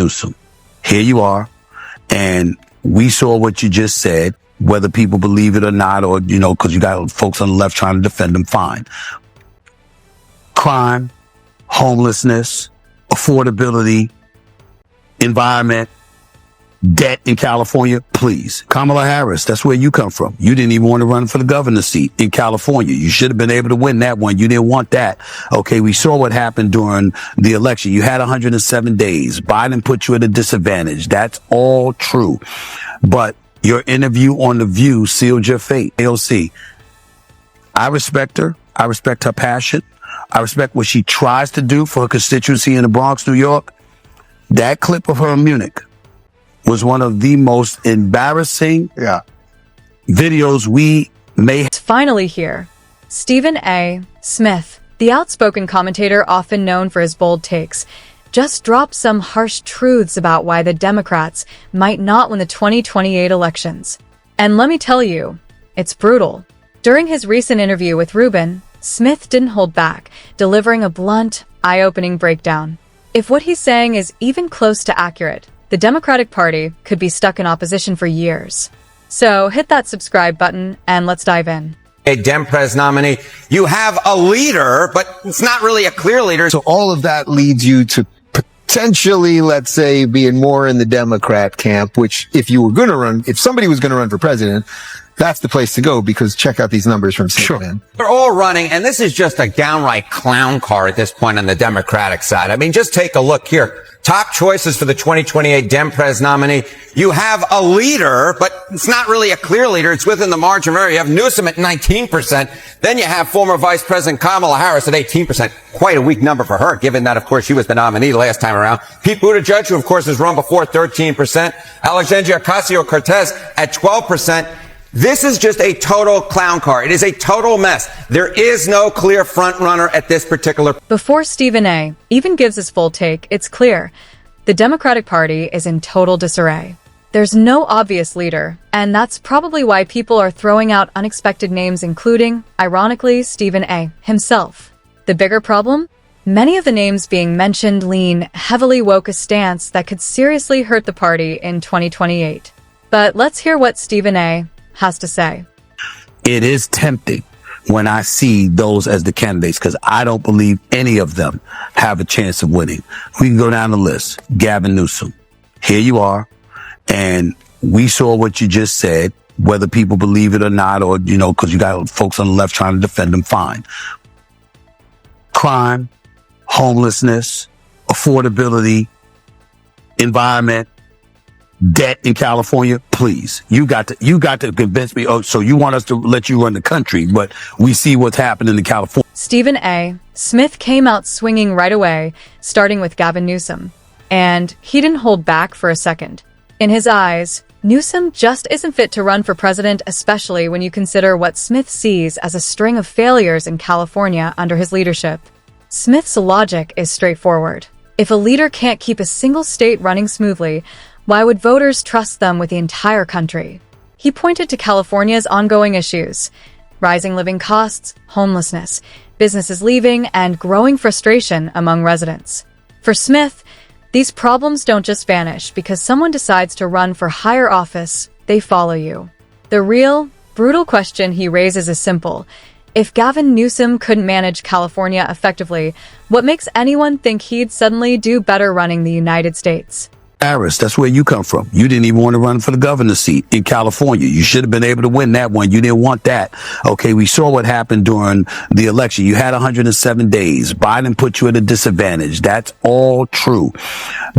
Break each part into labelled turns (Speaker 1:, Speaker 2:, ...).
Speaker 1: Newsom. Here you are. And we saw what you just said, whether people believe it or not, or, because you got folks on the left trying to defend them, fine. Crime, homelessness, affordability, environment, debt in California, please. Kamala Harris, that's where you come from. You didn't even want to run for the governor's seat in California. You should have been able to win that one. You didn't want that. Okay, we saw what happened during the election. You had 107 days. Biden put you at a disadvantage. That's all true. But your interview on The View sealed your fate. AOC, I respect her. I respect her passion. I respect what she tries to do for her constituency in the Bronx, New York. That clip of her in Munich was one of the most embarrassing videos we may have.
Speaker 2: Finally here, Stephen A. Smith, the outspoken commentator often known for his bold takes, just dropped some harsh truths about why the Democrats might not win the 2028 elections. And let me tell you, it's brutal. During his recent interview with Rubin, Smith didn't hold back, delivering a blunt, eye-opening breakdown. If what he's saying is even close to accurate, the Democratic Party could be stuck in opposition for years. So hit that subscribe button and let's dive in.
Speaker 3: A Dem-Pres nominee, you have a leader, but it's not really a clear leader.
Speaker 4: So all of that leads you to potentially, let's say, being more in the Democrat camp, which if somebody was going to run for president, that's the place to go, because check out these numbers from CNN.
Speaker 3: They're all running, and this is just a downright clown car at this point on the Democratic side. I mean, just take a look here. Top choices for the 2028 Dem-Pres nominee. You have a leader, but it's not really a clear leader. It's within the margin of error. You have Newsom at 19%. Then you have former Vice President Kamala Harris at 18%. Quite a weak number for her, given that, of course, she was the nominee last time around. Pete Buttigieg, who, of course, has run before, 13%. Alexandria Ocasio-Cortez at 12%. This is just a total clown car. It is a total mess. There is no clear front runner at this particular.
Speaker 2: Before Stephen A. even gives his full take, it's clear. The Democratic Party is in total disarray. There's no obvious leader, and that's probably why people are throwing out unexpected names, including, ironically, Stephen A. himself. The bigger problem? Many of the names being mentioned lean heavily woke a stance that could seriously hurt the party in 2028. But let's hear what Stephen A. has to say.
Speaker 1: It is tempting when I see those as the candidates, because I don't believe any of them have a chance of winning. We can go down the list. Gavin Newsom. Here you are. And we saw what you just said, whether people believe it or not, or, because you got folks on the left trying to defend them, fine. Crime, homelessness, affordability, environment, debt in California, please. You got to convince me. Oh, so you want us to let you run the country, but we see what's happening in California.
Speaker 2: Stephen A. Smith came out swinging right away, starting with Gavin Newsom. And he didn't hold back for a second. In his eyes, Newsom just isn't fit to run for president, especially when you consider what Smith sees as a string of failures in California under his leadership. Smith's logic is straightforward. If a leader can't keep a single state running smoothly, why would voters trust them with the entire country? He pointed to California's ongoing issues: rising living costs, homelessness, businesses leaving, and growing frustration among residents. For Smith, these problems don't just vanish because someone decides to run for higher office, they follow you. The real, brutal question he raises is simple. If Gavin Newsom couldn't manage California effectively, what makes anyone think he'd suddenly do better running the United States?
Speaker 1: Harris, that's where you come from. You didn't even want to run for the governor's seat in California. You should have been able to win that one. You didn't want that. Okay, we saw what happened during the election. You had 107 days. Biden put you at a disadvantage. That's all true.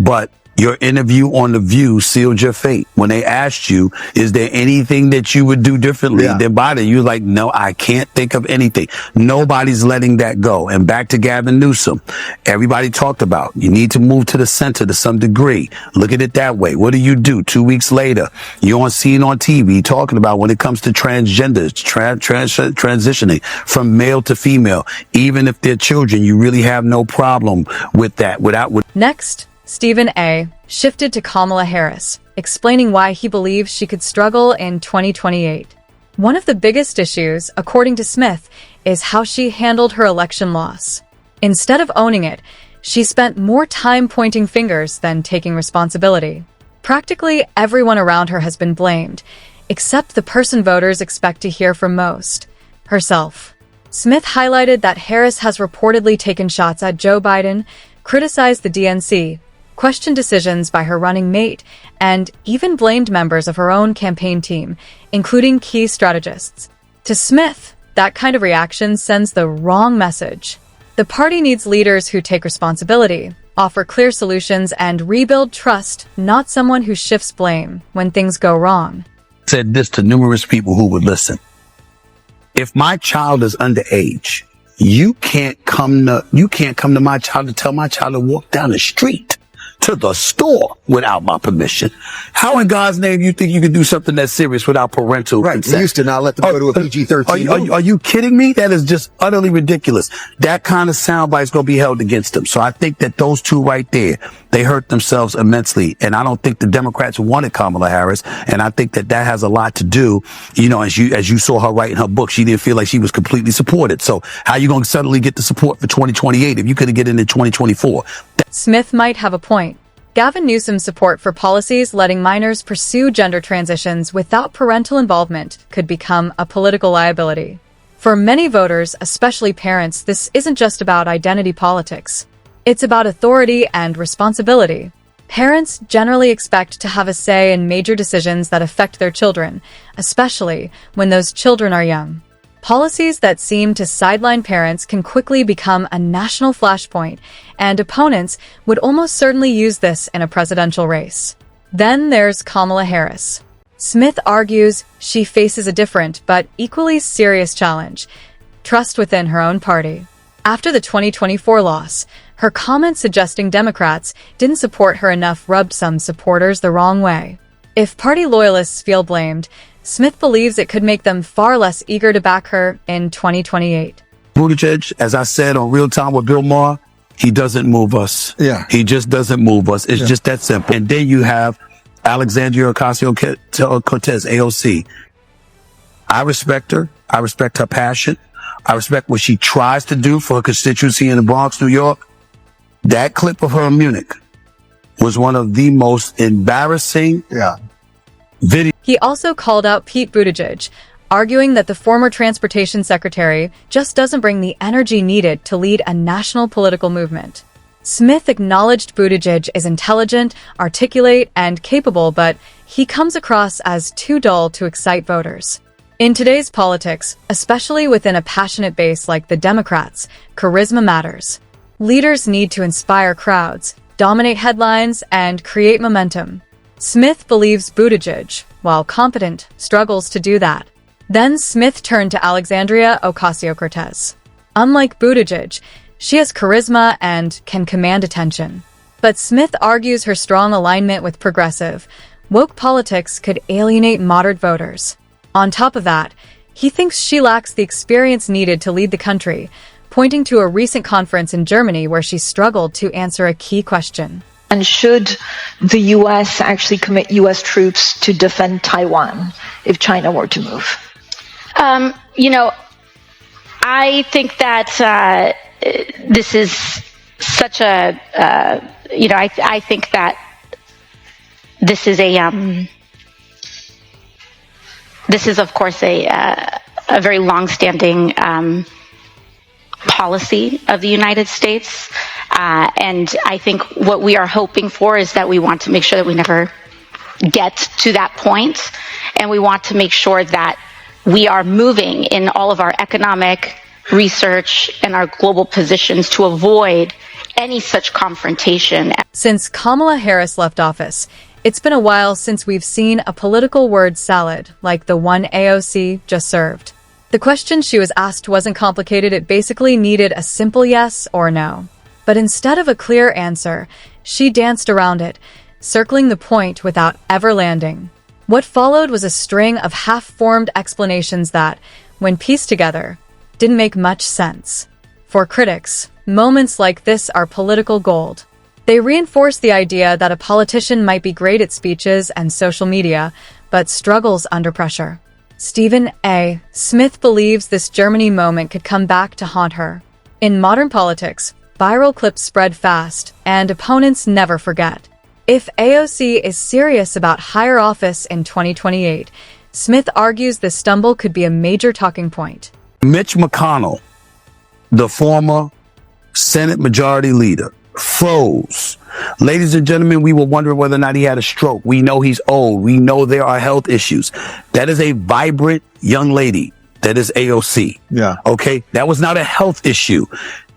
Speaker 1: But your interview on The View sealed your fate. When they asked you, is there anything that you would do differently than Biden? You're like, no, I can't think of anything. Nobody's letting that go. And back to Gavin Newsom. Everybody talked about, you need to move to the center to some degree. Look at it that way. What do? 2 weeks later, you're on TV talking about when it comes to transgenders, transitioning from male to female. Even if they're children, you really have no problem with that.
Speaker 2: Next, Stephen A. shifted to Kamala Harris, explaining why he believes she could struggle in 2028. One of the biggest issues, according to Smith, is how she handled her election loss. Instead of owning it, She spent more time pointing fingers than taking responsibility. Practically everyone around her has been blamed, except the person voters expect to hear from most, herself. Smith highlighted that Harris has reportedly taken shots at Joe Biden, criticized the DNC, questioned decisions by her running mate, and even blamed members of her own campaign team, including key strategists. To Smith, that kind of reaction sends the wrong message. The party needs leaders who take responsibility, offer clear solutions, and rebuild trust, not someone who shifts blame when things go wrong.
Speaker 1: Said this to numerous people who would listen. If my child is underage, you can't come to my child to tell my child to walk down the street to the store without my permission. How in God's name you think you can do something that serious without parental
Speaker 4: Right.
Speaker 1: consent?
Speaker 4: They used to not let them go to a PG-13.
Speaker 1: Are you kidding me? That is just utterly ridiculous. That kind of soundbite is going to be held against them. So I think that those two right there, they hurt themselves immensely. And I don't think the Democrats wanted Kamala Harris. And I think that has a lot to do, as you saw her write in her book, she didn't feel like she was completely supported. So how are you going to suddenly get the support for 2028 if you couldn't get in 2024?
Speaker 2: Smith might have a point. Gavin Newsom's support for policies letting minors pursue gender transitions without parental involvement could become a political liability. For many voters, especially parents, this isn't just about identity politics. It's about authority and responsibility. Parents generally expect to have a say in major decisions that affect their children, especially when those children are young. Policies that seem to sideline parents can quickly become a national flashpoint, and opponents would almost certainly use this in a presidential race. Then there's Kamala Harris. Smith argues she faces a different but equally serious challenge: trust within her own party. After the 2024 loss, her comments suggesting Democrats didn't support her enough rubbed some supporters the wrong way. If party loyalists feel blamed, Smith believes it could make them far less eager to back her in 2028.
Speaker 1: Buttigieg, as I said on Real Time with Bill Maher, he doesn't move us.
Speaker 4: Yeah.
Speaker 1: He just doesn't move us. It's just that simple. And then you have Alexandria Ocasio-Cortez, AOC. I respect her. I respect her passion. I respect what she tries to do for her constituency in the Bronx, New York. That clip of her in Munich was one of the most embarrassing videos.
Speaker 2: He also called out Pete Buttigieg, arguing that the former transportation secretary just doesn't bring the energy needed to lead a national political movement. Smith acknowledged Buttigieg is intelligent, articulate, and capable, but he comes across as too dull to excite voters. In today's politics, especially within a passionate base like the Democrats, charisma matters. Leaders need to inspire crowds, dominate headlines, and create momentum. Smith believes Buttigieg, while competent, struggles to do that. Then Smith turned to Alexandria Ocasio-Cortez. Unlike Buttigieg, she has charisma and can command attention. But Smith argues her strong alignment with progressive, woke politics could alienate moderate voters. On top of that, he thinks she lacks the experience needed to lead the country, pointing to a recent conference in Germany where she struggled to answer a key question.
Speaker 5: And should the U.S. actually commit U.S. troops to defend Taiwan if China were to move?
Speaker 6: I think that this is such a, I think that this is of course a very long-standing policy of the United States. And I think what we are hoping for is that we want to make sure that we never get to that point, and we want to make sure that we are moving in all of our economic research and our global positions to avoid any such confrontation.
Speaker 2: Since Kamala Harris left office, it's been a while since we've seen a political word salad like the one AOC just served. The question she was asked wasn't complicated. It basically needed a simple yes or no. But instead of a clear answer, she danced around it, circling the point without ever landing. What followed was a string of half-formed explanations that, when pieced together, didn't make much sense. For critics, moments like this are political gold. They reinforce the idea that a politician might be great at speeches and social media, but struggles under pressure. Stephen A. Smith believes this Germany moment could come back to haunt her. In modern politics, viral clips spread fast, and opponents never forget. If AOC is serious about higher office in 2028, Smith argues the stumble could be a major talking point.
Speaker 1: Mitch McConnell, the former Senate Majority Leader, froze. Ladies and gentlemen, we were wondering whether or not he had a stroke. We know he's old. We know there are health issues. That is a vibrant young lady. That is AOC.
Speaker 4: Yeah.
Speaker 1: Okay. That was not a health issue.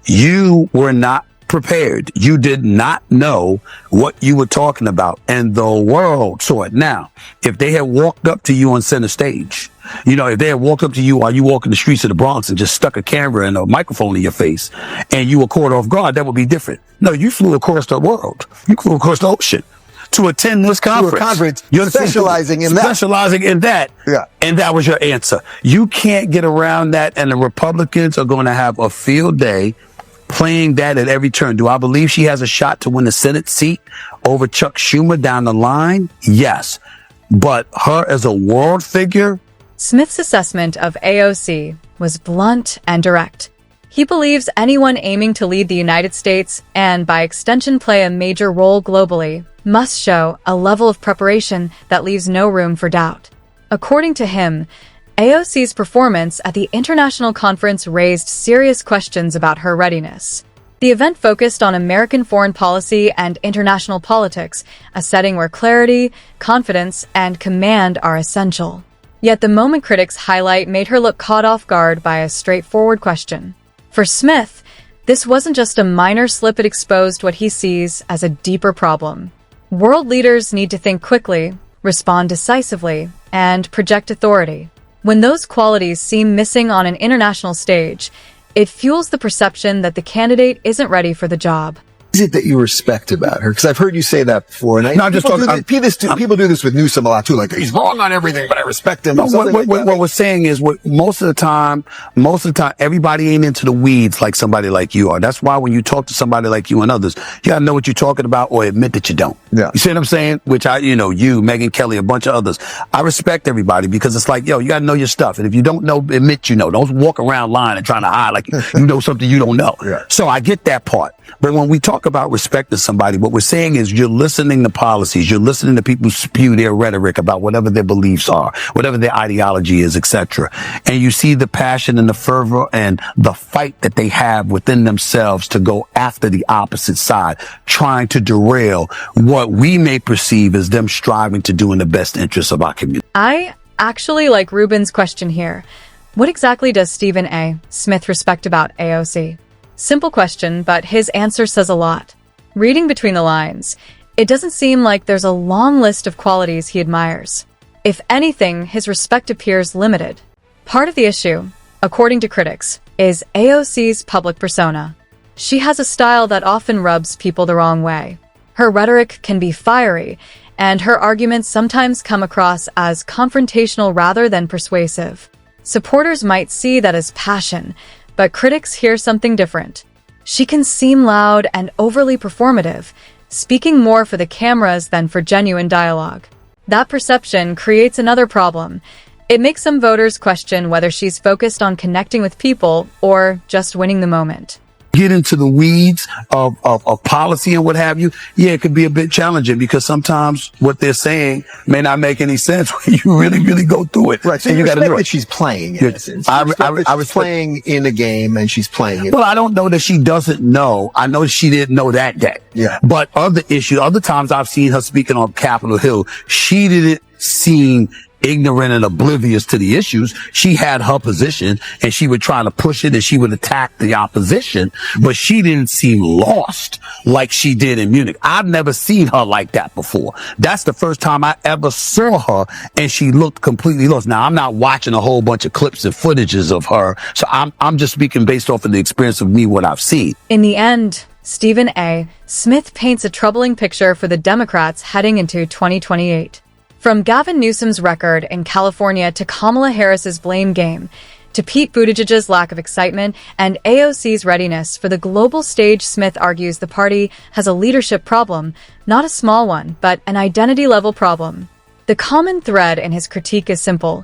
Speaker 1: You were not prepared. You did not know what you were talking about, and the world saw it. Now, if they had walked up to you on center stage, if they had walked up to you while you walking the streets of the Bronx and just stuck a camera and a microphone in your face and you were caught off guard, that would be different. No, you flew across the world. You flew across the ocean to attend this conference.
Speaker 4: To a conference
Speaker 1: You're
Speaker 4: specializing in that.
Speaker 1: Specializing in that.
Speaker 4: Yeah.
Speaker 1: And that was your answer. You can't get around that, and the Republicans are going to have a field day playing that at every turn. Do I believe she has a shot to win the Senate seat over Chuck Schumer down the line? Yes. But her as a world figure?
Speaker 2: Smith's assessment of AOC was blunt and direct. He believes anyone aiming to lead the United States, and by extension play a major role globally, must show a level of preparation that leaves no room for doubt. According to him, AOC's performance at the international conference raised serious questions about her readiness. The event focused on American foreign policy and international politics, a setting where clarity, confidence, and command are essential. Yet the moment critics highlight made her look caught off guard by a straightforward question. For Smith, this wasn't just a minor slip, it exposed what he sees as a deeper problem. World leaders need to think quickly, respond decisively, and project authority. When those qualities seem missing on an international stage, it fuels the perception that the candidate isn't ready for the job.
Speaker 4: Is it that you respect about her? Because I've heard you say that before. And
Speaker 1: No, I'm just talking-
Speaker 4: people do this with Newsom a lot too. Like, he's wrong on everything, but I respect him.
Speaker 1: No,
Speaker 4: or something like that.
Speaker 1: what we're saying is, most of the time, everybody ain't into the weeds like somebody like you are. That's why when you talk to somebody like you and others, you gotta know what you're talking about or admit that you don't.
Speaker 4: Yeah.
Speaker 1: You see what I'm saying? Which you, Megyn Kelly, a bunch of others. I respect everybody because it's like, you gotta know your stuff. And if you don't know, admit you know. Don't walk around lying and trying to hide like you know something you don't know.
Speaker 4: Yeah.
Speaker 1: So I get that part. But when we talk about respecting somebody, what we're saying is you're listening to policies, you're listening to people spew their rhetoric about whatever their beliefs are, whatever their ideology is, etc. And you see the passion and the fervor and the fight that they have within themselves to go after the opposite side, trying to derail what we may perceive as them striving to do in the best interest of our community.
Speaker 2: I actually like Ruben's question here. What exactly does Stephen A. Smith respect about AOC? Simple question, but his answer says a lot. Reading between the lines, it doesn't seem like there's a long list of qualities he admires. If anything, his respect appears limited. Part of the issue, according to critics, is AOC's public persona. She has a style that often rubs people the wrong way. Her rhetoric can be fiery, and her arguments sometimes come across as confrontational rather than persuasive. Supporters might see that as passion, but critics hear something different. She can seem loud and overly performative, speaking more for the cameras than for genuine dialogue. That perception creates another problem. It makes some voters question whether she's focused on connecting with people or just winning the moment.
Speaker 1: Get into the weeds of policy and what have you, it could be a bit challenging because sometimes what they're saying may not make any sense when you really go through it.
Speaker 4: Right. So
Speaker 1: and
Speaker 4: you
Speaker 1: got to
Speaker 4: respect
Speaker 1: do
Speaker 4: that
Speaker 1: it.
Speaker 4: she's playing, in essence.
Speaker 1: I
Speaker 4: She's
Speaker 1: respect-
Speaker 4: playing in a game and she's playing it.
Speaker 1: Well, I don't know that she doesn't know. I know she didn't know that day.
Speaker 4: Yeah.
Speaker 1: But other times I've seen her speaking on Capitol Hill, she didn't seem ignorant and oblivious to the issues. She had her position and she would try to push it and she would attack the opposition, but she didn't seem lost like she did in Munich. I've never seen her like that before. That's the first time I ever saw her and she looked completely lost. Now, I'm not watching a whole bunch of clips and footages of her, so I'm just speaking based off of the experience of me, what I've seen.
Speaker 2: In the end, Stephen A. Smith paints a troubling picture for the Democrats heading into 2028. From Gavin Newsom's record in California to Kamala Harris's blame game, to Pete Buttigieg's lack of excitement and AOC's readiness for the global stage, Smith argues the party has a leadership problem, not a small one, but an identity-level problem. The common thread in his critique is simple.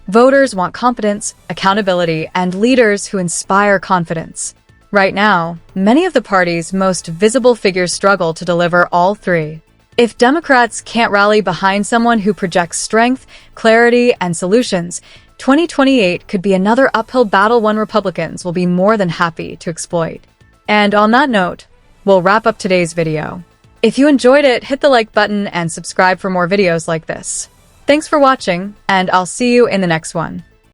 Speaker 2: Voters want competence, accountability, and leaders who inspire confidence. Right now, many of the party's most visible figures struggle to deliver all three. If Democrats can't rally behind someone who projects strength, clarity, and solutions, 2028 could be another uphill battle one Republicans will be more than happy to exploit. And on that note, we'll wrap up today's video. If you enjoyed it, hit the like button and subscribe for more videos like this. Thanks for watching, and I'll see you in the next one.